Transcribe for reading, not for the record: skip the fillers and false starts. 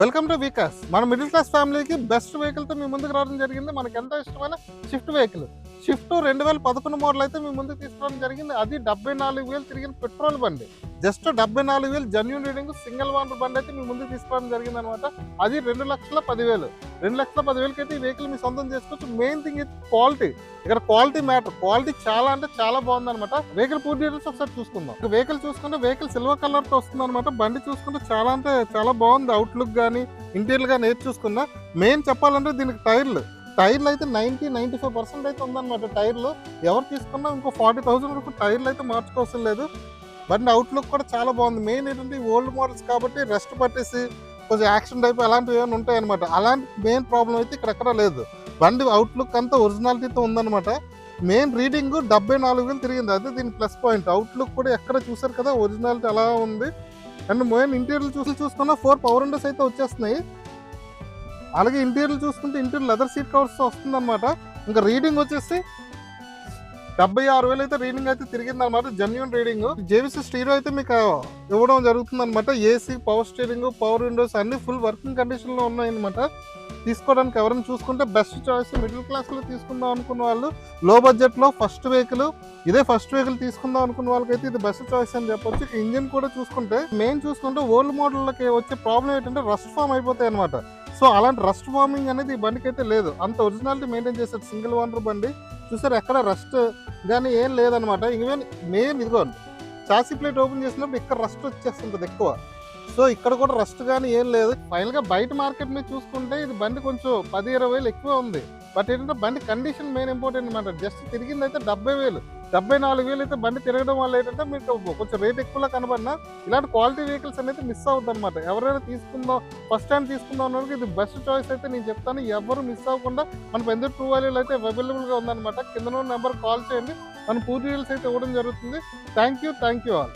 Welcome to Vikas. మన middle class ఫ్యామిలీకి best వెహికల్తో మీ ముందుకు రావడం జరిగింది. మనకి ఎంతో ఇష్టమైన షిఫ్ట్ వెహికల్. షిఫ్ట్ 2011 మోడల్ అయితే మీ ముందుకు తీసుకురావడం జరిగింది. అది 74,000 తిరిగిన పెట్రోల్ బండి. Just 74,000 genuine reading single owner బండి అయితే మీ ముందుకు తీసుకురావడం జరిగింది అనమాట. అది 2,10,000. 2,10,000కి అయితే ఈ వెహికల్ మీ సొంతం చేసుకోవచ్చు. మెయిన్ థింగ్ ఇది క్వాలిటీ. ఇక్కడ క్వాలిటీ మ్యాటర్. క్వాలిటీ చాలా అంటే చాలా బాగుంది అనమాట. వెహికల్ పూర్తి డీటెయిల్స్ ఒకసారి చూసుకుందాం. వెహికల్ చూసుకుంటే వెహికల్ సిల్వర్ కలర్ తో వస్తుంది అనమాట. బండి చూసుకుంటే చాలా అంటే చాలా బాగుంది. అవుట్లుక్ కానీ ఇంటీరియర్ గా నేర్చు చూసుకున్నా. మెయిన్ చెప్పాలంటే దీనికి టైర్లు అయితే 95% అయితే ఉందన్నమాట. టైర్లు ఎవరు తీసుకున్నా ఇంకో 40,000 వరకు టైర్లు అయితే మార్చుకోవాల్సిన లేదు. బండి అవుట్లుక్ కూడా చాలా బాగుంది. మెయిన్ ఏంటంటే ఓల్డ్ మోడల్స్ కాబట్టి రెస్ట్ పట్టేసి కొంచెం యాక్షన్ టైప్ అలాంటివి ఏమైనా ఉంటాయి అనమాట. అలాంటి మెయిన్ ప్రాబ్లం అయితే ఇక్కడ ఎక్కడ లేదు. బండి అవుట్లుక్ అంతా ఒరిజినాలిటీతో ఉందన్నమాట. మెయిన్ రీడింగ్ 74,000 తిరిగింది. అదే దీని ప్లస్ పాయింట్. అవుట్లుక్ కూడా ఎక్కడ చూసారు కదా, ఒరిజినాలిటీ అలా ఉంది. అండ్ మెయిన్ ఇంటీరియర్ చూసుకున్న 4 పవర్ విండోస్ అయితే వచ్చేస్తున్నాయి. అలాగే ఇంటీరియర్ చూసుకుంటే ఇంటీరియర్ లెదర్ సీట్ కవర్స్ వస్తుంది అనమాట. ఇంకా రీడింగ్ వచ్చేసి 76,000 అయితే రీడింగ్ అయితే తిరిగింది అనమాట. Genuine reading. జేబీసీ స్టీరియో అయితే మీకు ఇవ్వడం జరుగుతుంది అనమాట. AC, power steering, power Windows అన్ని ఫుల్ వర్కింగ్ కండిషన్ లో ఉన్నాయి అనమాట. తీసుకోవడానికి ఎవరైనా చూసుకుంటే బెస్ట్ చాయిస్. మిడిల్ క్లాస్ లో తీసుకుందాం అనుకున్న వాళ్ళు, లో బడ్జెట్ లో ఫస్ట్ వెహికల్ తీసుకుందాం అనుకున్న వాళ్ళకైతే ఇది బెస్ట్ చాయిస్ అని చెప్పొచ్చు. ఇంజిన్ కూడా చూసుకుంటే మెయిన్ చూసుకుంటే ఓల్డ్ మోడల్కి వచ్చే ప్రాబ్లం ఏంటంటే రస్ట్ ఫామ్ అయిపోతాయి అనమాట. సో అలాంటి రస్ట్ ఫార్మింగ్ అనేది ఈ బండికి అయితే లేదు. అంత ఒరిజినాలిటీ మెయింటైన్ చేశారు. సింగిల్ ఓనర్ బండి చూసారు, ఎక్కడ రస్ట్ కానీ ఏం లేదనమాట. ఈవెన్ మెయిన్ ఇదిగోండి, చాసీ ప్లేట్ ఓపెన్ చేసినప్పుడు ఇక్కడ రస్ట్ వచ్చేస్తుంటుంది ఎక్కువ. సో ఇక్కడ కూడా రస్ట్ కానీ ఏం లేదు. ఫైనల్ గా బయట మార్కెట్ మీద చూసుకుంటే ఇది బండి కొంచెం 10-20,000 ఎక్కువ ఉంది. బట్ ఏంటంటే బండి కండిషన్ మెయిన్ ఇంపార్టెంట్ అనమాట. జస్ట్ తిరిగింది అయితే 70,000, 74,000 అయితే బండి తిరగడం వల్ల ఏంటంటే మీకు కొంచెం రేట్ ఎక్కువలా కనబడినా ఇలాంటి క్వాలిటీ వెహికల్స్ అనేది మిస్ అవుతుంది అనమాట. ఎవరైనా తీసుకుందాం, ఫస్ట్ టైం తీసుకుందాం అన్నది ఇది బెస్ట్ చాయిస్ అయితే నేను చెప్తాను. ఎవరు మిస్ అవ్వకుండా మన పెద్ద ట్రూ వాల్యూలు అయితే అవైలబుల్ గా ఉందన్నమాట. కింద నెంబర్ కాల్ చేయండి. మన పూర్తి డీటెయిల్స్ అయితే ఇవ్వడం జరుగుతుంది. Thank you all.